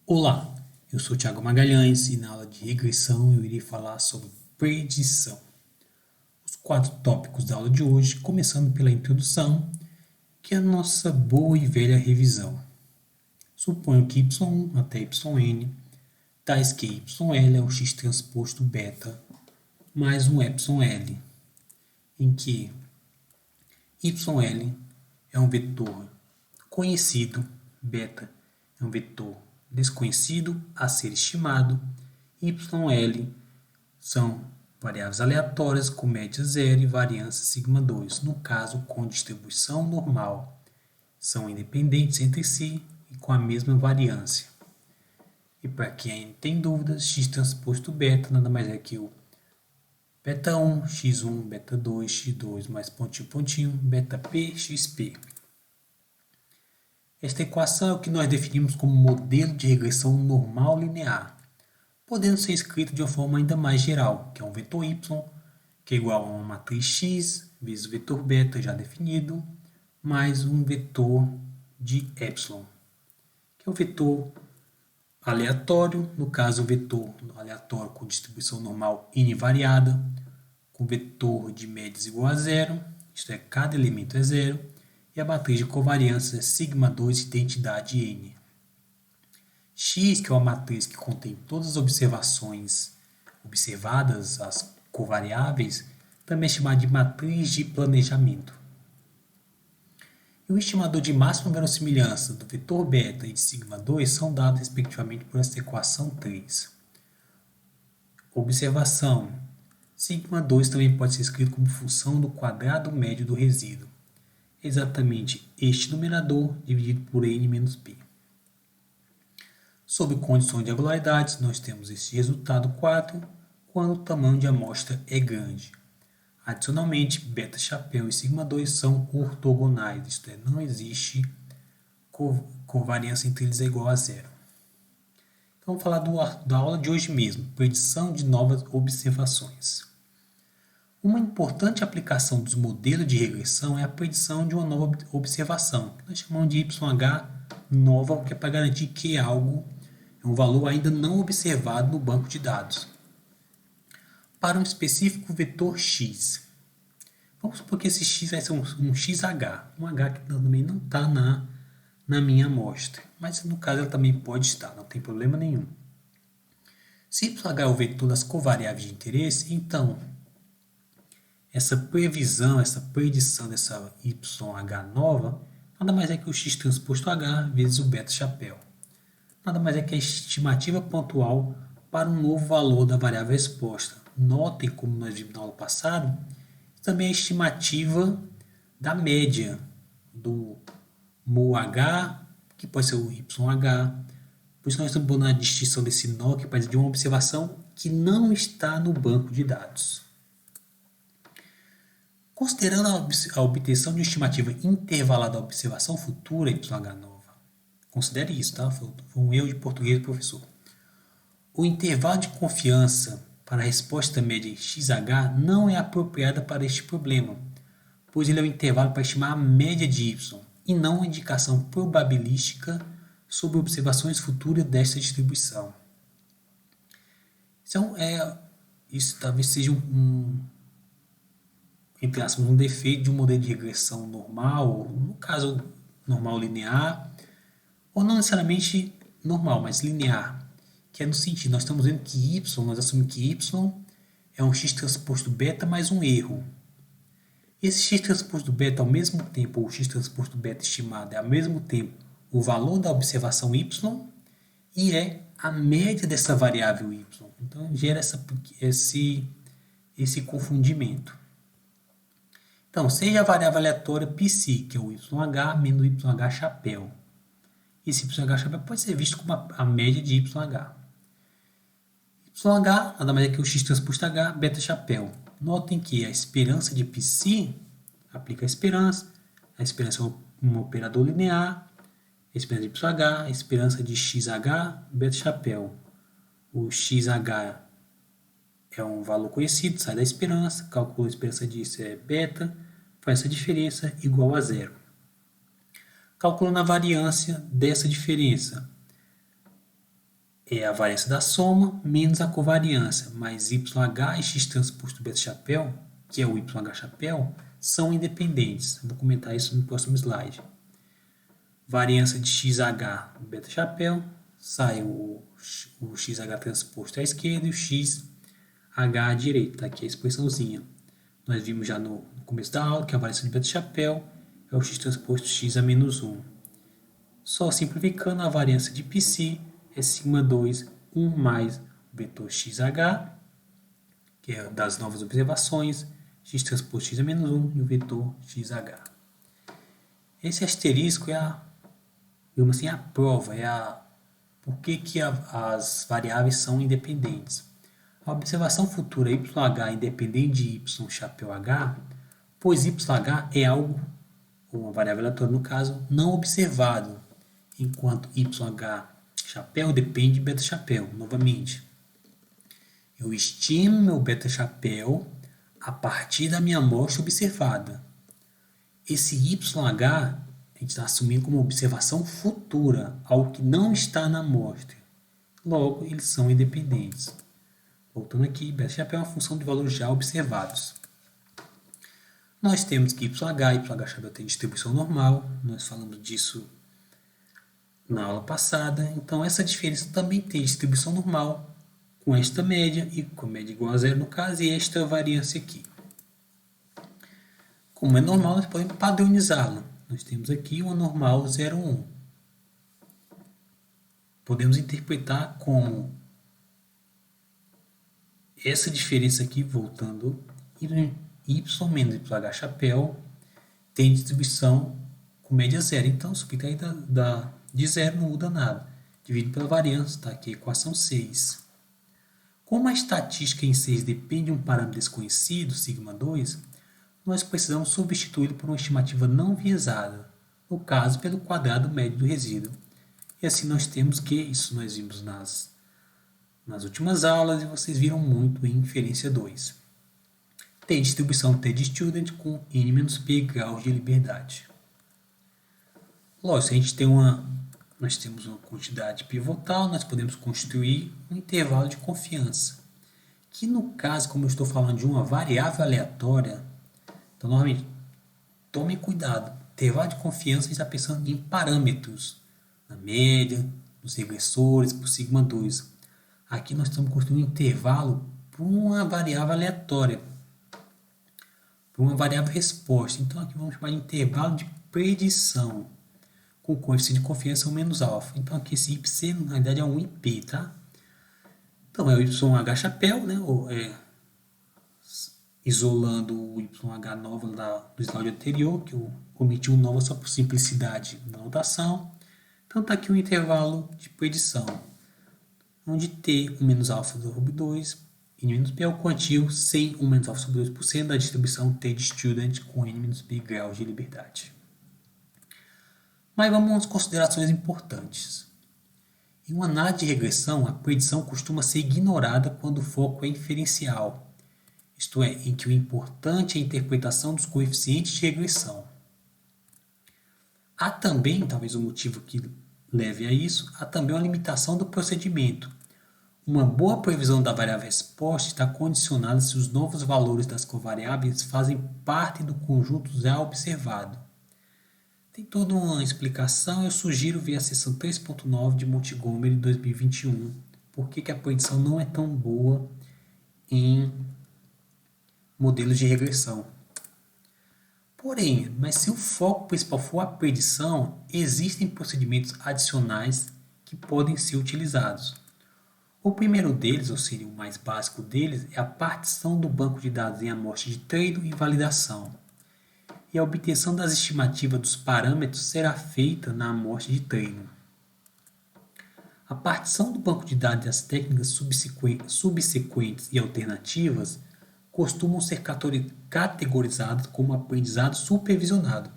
Olá, eu sou Thiago Magalhães e na aula de regressão eu irei falar sobre predição. Os 4 tópicos da aula de hoje, começando pela introdução, que é a nossa boa e velha revisão. Suponho que y1 até yn, tais que yl é um x transposto beta mais um epsilon em que yl é um vetor conhecido, beta é um vetor desconhecido a ser estimado, yl são variáveis aleatórias com média zero e variância sigma2, no caso com distribuição normal. São independentes entre si e com a mesma variância. E para quem tem dúvidas, x transposto beta nada mais é que o beta 1, x1, beta 2, x2 mais pontinho, pontinho, beta p, xp. Esta equação é o que nós definimos como modelo de regressão normal linear, podendo ser escrito de uma forma ainda mais geral, que é um vetor y, que é igual a uma matriz x vezes o vetor beta já definido, mais um vetor de epsilon, que é o vetor aleatório, no caso o vetor aleatório com distribuição normal invariada, com vetor de médias igual a zero, isto é, cada elemento é zero, e a matriz de covariância é sigma2 identidade n. X, que é uma matriz que contém todas as observações observadas, as covariáveis, também é chamada de matriz de planejamento. E o estimador de máxima verossimilhança do vetor beta e de sigma2 são dados respectivamente por esta equação 3. Observação: sigma2 também pode ser escrito como função do quadrado médio do resíduo. Exatamente este numerador dividido por n menos p. Sob condições de regularidades, nós temos esse resultado 4 quando o tamanho de amostra é grande. Adicionalmente, beta chapéu e sigma2 são ortogonais, isto é, não existe covariância entre eles é igual a zero. Então, vamos falar da aula de hoje mesmo, predição de novas observações. Uma importante aplicação dos modelos de regressão é a predição de uma nova observação, que nós chamamos de YH nova, que é para garantir que algo é um valor ainda não observado no banco de dados, para um específico vetor x. Vamos supor que esse x vai ser um XH, um H que também não está na minha amostra, mas no caso ela também pode estar, não tem problema nenhum. Se YH é o vetor das covariáveis de interesse, então essa previsão, essa predição dessa YH nova, nada mais é que o x transposto H vezes o beta chapéu. Nada mais é que a estimativa pontual para um novo valor da variável resposta. Notem, como nós vimos na aula passada, também a estimativa da média do μH, que pode ser o YH. Por isso nós estamos pondo a distinção desse nó, que pode ser de uma observação que não está no banco de dados. Considerando a obtenção de uma estimativa intervalada da observação futura YH nova, considere isso, tá? Foi um erro de português do professor. O intervalo de confiança para a resposta média em XH não é apropriada para este problema, pois ele é o intervalo para estimar a média de Y e não uma indicação probabilística sobre observações futuras desta distribuição. Então, isso talvez seja entre aspas, um defeito de um modelo de regressão normal, no caso normal linear, ou não necessariamente normal, mas linear, que é no sentido, nós estamos vendo que y, nós assumimos que y é um x transposto beta mais um erro. Esse x transposto beta ao mesmo tempo, ou x transposto beta estimado, é ao mesmo tempo o valor da observação y e é a média dessa variável y. Então gera esse confundimento. Então, seja a variável aleatória psi, que é o YH menos o YH chapéu. Esse YH chapéu pode ser visto como a média de YH. YH nada mais é que o x transposto H, beta chapéu. Notem que a esperança de psi aplica a esperança é um operador linear, a esperança de YH, a esperança de XH, beta chapéu. O XH é um valor conhecido, sai da esperança, calcula a esperança disso é beta, faz essa diferença igual a zero. Calculando a variância dessa diferença, é a variância da soma menos a covariância, mas YH e X transposto beta chapéu, que é o YH chapéu, são independentes. Vou comentar isso no próximo slide. Variância de XH beta chapéu, sai o XH transposto à esquerda e o XH à direita. Tá aqui a expressãozinha. Nós vimos já no começo da aula que a variância de beta chapéu é o X transposto X a menos 1. Só simplificando, a variância de psi é σ2, 1 mais o vetor XH, que é das novas observações, X transposto X a menos 1 e o vetor XH. Esse asterisco é a prova, por que as variáveis são independentes. A observação futura YH independente de Y chapéu H, pois YH é algo, ou uma variável aleatória no caso, não observado, enquanto YH chapéu depende de beta chapéu, novamente. Eu estimo meu beta chapéu a partir da minha amostra observada. Esse YH a gente está assumindo como observação futura, algo que não está na amostra. Logo, eles são independentes. Voltando aqui, beta chapéu é uma função de valores já observados. Nós temos que YH e YH chapéu tem distribuição normal, nós falamos disso na aula passada. Então, essa diferença também tem distribuição normal, com esta média, e com média igual a zero no caso, e esta variância aqui. Como é normal, nós podemos padronizá-la. Nós temos aqui uma normal 0,1. Podemos interpretar como essa diferença aqui, voltando, y menos YH chapéu tem distribuição com média zero. Então, subtrair de zero não muda nada. Dividido pela variância, está aqui a equação 6. Como a estatística em 6 depende de um parâmetro desconhecido, σ2, nós precisamos substituí-lo por uma estimativa não viesada, no caso, pelo quadrado médio do resíduo. E assim nós temos que, isso nós vimos nas últimas aulas e vocês viram muito em inferência 2. Tem distribuição T de student com n-p graus de liberdade. Lógico, se a gente tem nós temos uma quantidade pivotal, nós podemos construir um intervalo de confiança, que no caso, como eu estou falando de uma variável aleatória, então normalmente, tomem cuidado, intervalo de confiança a gente está pensando em parâmetros, na média, nos regressores, por σ2. Aqui nós estamos construindo um intervalo para uma variável aleatória, para uma variável resposta. Então aqui vamos chamar de intervalo de predição, com coeficiente de confiança 1 menos alfa. Então aqui esse YC na realidade é um IP, tá? Então é o YH chapéu, né? Isolando o YH nova do slide anterior, que eu omiti o nova só por simplicidade na notação. Então está aqui o intervalo de predição, onde T 1 menos alfa sobre 2, N menos P é o quantio sem 1 menos alfa sobre 2% da distribuição T de student com N menos P graus de liberdade. Mas vamos às considerações importantes. Em uma análise de regressão, a predição costuma ser ignorada quando o foco é inferencial, isto é, em que o importante é a interpretação dos coeficientes de regressão. Há também, talvez o motivo que leve a isso, há também uma limitação do procedimento. Uma boa previsão da variável resposta está condicionada se os novos valores das covariáveis fazem parte do conjunto já observado. Tem toda uma explicação, eu sugiro ver a seção 3.9 de Montgomery 2021, por que a predição não é tão boa em modelos de regressão. Porém, mas se o foco principal for a predição, existem procedimentos adicionais que podem ser utilizados. O primeiro deles, ou seria o mais básico deles, é a partição do banco de dados em amostra de treino e validação. E a obtenção das estimativas dos parâmetros será feita na amostra de treino. A partição do banco de dados e as técnicas subsequentes e alternativas costumam ser categorizadas como aprendizado supervisionado,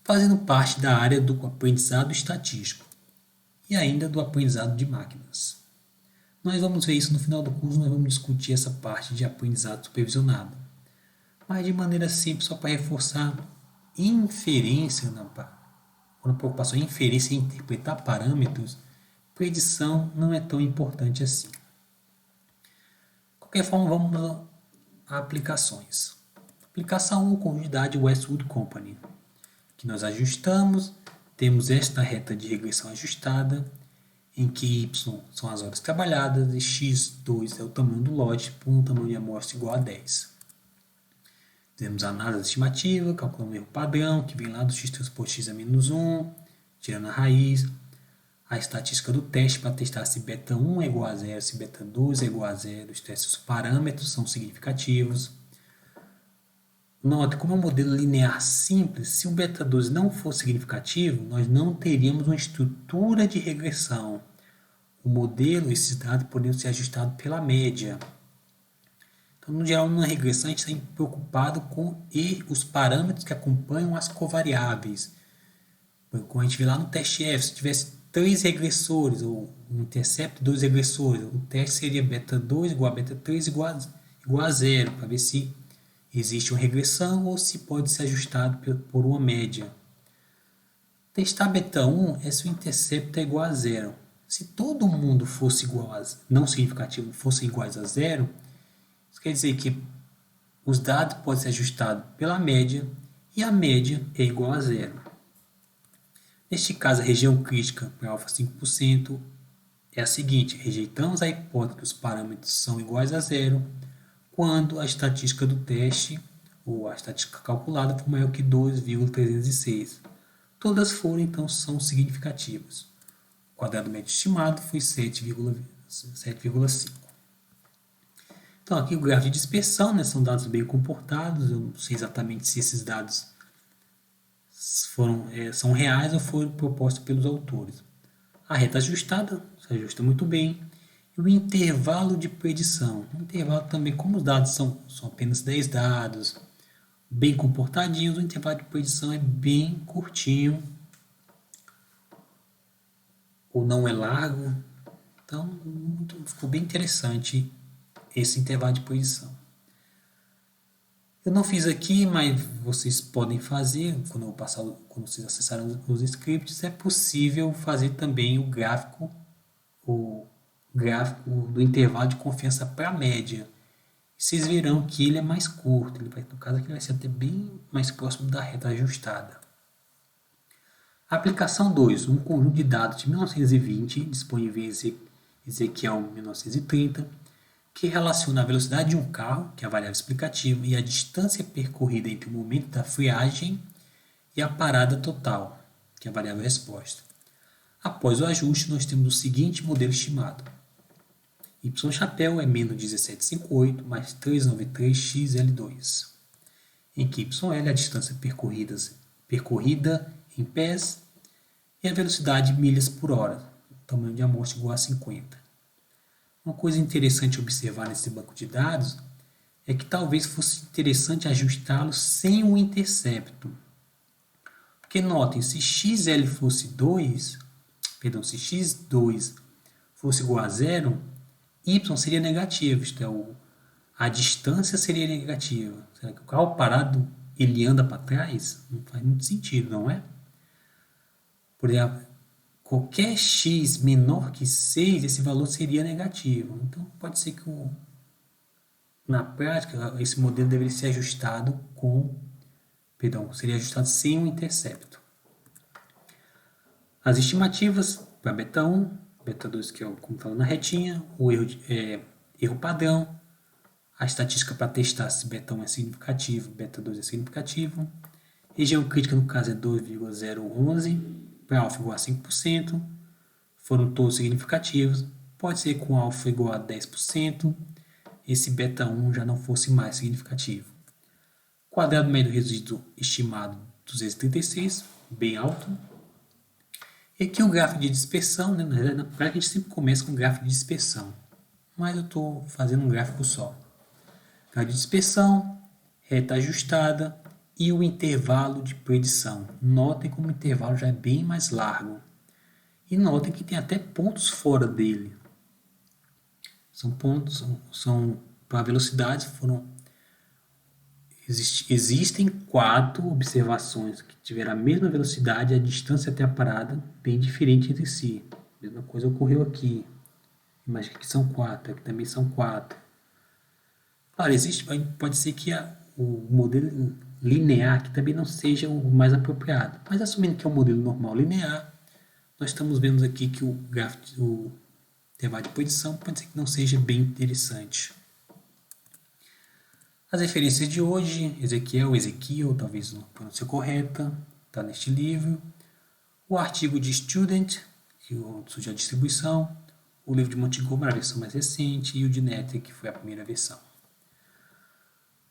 fazendo parte da área do aprendizado estatístico e ainda do aprendizado de máquinas. Nós vamos ver isso no final do curso, nós vamos discutir essa parte de aprendizado supervisionado. Mas de maneira simples, só para reforçar, inferência, quando a preocupação é inferência e interpretar parâmetros, predição não é tão importante assim. De qualquer forma, vamos a aplicações. Aplicação 1, comunidade Westwood Company, que nós ajustamos, temos esta reta de regressão ajustada, em que y são as horas trabalhadas e x2 é o tamanho do lote por um tamanho de amostra igual a 10. Temos a análise estimativa, calculamos o erro padrão, que vem lá do x transporte x a menos 1, tirando a raiz. A estatística do teste para testar se beta 1 é igual a 0, se beta 2 é igual a 0. Os testes, os parâmetros são significativos. Note, como é um modelo linear simples, se o beta 12 não for significativo, nós não teríamos uma estrutura de regressão. O modelo, esses dados poderiam ser ajustados pela média. Então, no geral, numa regressão, a gente está preocupado com os parâmetros que acompanham as covariáveis. Como a gente vê lá no teste F, se tivesse 3 regressores, ou um intercepto 2 regressores, o teste seria beta 2 igual a beta 3 igual a 0, para ver se existe uma regressão ou se pode ser ajustado por uma média. Testar beta 1 é se o intercepto é igual a 0. Se todo mundo fosse igual a não significativo, fossem iguais a 0, isso quer dizer que os dados podem ser ajustados pela média e a média é igual a 0. Neste caso, a região crítica para alfa 5% é a seguinte: rejeitamos a hipótese que os parâmetros são iguais a 0 quando a estatística do teste, ou a estatística calculada, for maior que 2,306. Todas forem, então, são significativas. O quadrado médio estimado foi 7,5. Então, aqui o gráfico de dispersão, né, são dados bem comportados. Eu não sei exatamente se esses dados são reais ou foram propostos pelos autores. A reta ajustada se ajusta muito bem. E o intervalo de predição. O intervalo também, como os dados são apenas 10 dados, bem comportadinhos, o intervalo de predição é bem curtinho, ou não é largo. Então, ficou bem interessante esse intervalo de predição. Eu não fiz aqui, mas vocês podem fazer, quando vocês acessarem os scripts, é possível fazer também o gráfico do intervalo de confiança para a média. E vocês verão que ele é mais curto, no caso aqui vai ser até bem mais próximo da reta ajustada. Aplicação 2, um conjunto de dados de 1920, disponíveis em Ezequiel 1930, que relaciona a velocidade de um carro, que é a variável explicativa, e a distância percorrida entre o momento da friagem e a parada total, que é a variável resposta. Após o ajuste, nós temos o seguinte modelo estimado. Y chapéu é menos 17,58 mais 393xL2, em que YL é a distância percorrida em pés e a velocidade em milhas por hora, o tamanho de amostra igual a 50. Uma coisa interessante observar nesse banco de dados é que talvez fosse interessante ajustá-lo sem o intercepto. Porque notem, se XL fosse 2, se x2 fosse igual a 0, y seria negativo, isto é, a distância seria negativa. Será que o carro parado ele anda para trás? Não faz muito sentido, não é? Por exemplo, qualquer x menor que 6, esse valor seria negativo. Então, pode ser que na prática esse modelo deveria ser ajustado seria ajustado sem o intercepto. As estimativas para beta 1, beta 2, que é como falo na retinha, o erro padrão, a estatística para testar se beta 1 é significativo, beta 2 é significativo, região crítica no caso é 2,011, para alfa igual a 5%, foram todos significativos, pode ser com alfa igual a 10%, esse beta 1 já não fosse mais significativo. Quadrado médio resíduo estimado 236, bem alto. E aqui o gráfico de dispersão, né? Na prática a gente sempre começa com gráfico de dispersão, mas eu estou fazendo um gráfico só. Gráfico de dispersão, reta ajustada e o intervalo de predição. Notem como o intervalo já é bem mais largo. E notem que tem até pontos fora dele. São pontos, para velocidades, existem 4 observações que tiveram a mesma velocidade e a distância até a parada bem diferente entre si. A mesma coisa ocorreu aqui. Imagina que aqui são 4, aqui também são 4. Claro, pode ser que o modelo linear aqui também não seja o mais apropriado. Mas assumindo que é um modelo normal linear, nós estamos vendo aqui que o gráfico, o intervalo de posição pode ser que não seja bem interessante. As referências de hoje, Ezequiel, talvez não pronúncia correta, está neste livro. O artigo de Student, que surgiu a distribuição. O livro de Montgomery, a versão mais recente, e o de Netter, que foi a primeira versão.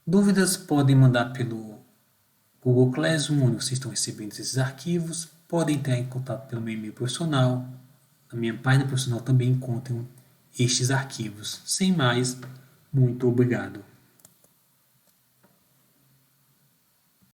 Dúvidas podem mandar pelo Google Classroom, onde vocês estão recebendo esses arquivos. Podem entrar em contato pelo meu e-mail profissional. Na minha página profissional também encontram estes arquivos. Sem mais, muito obrigado.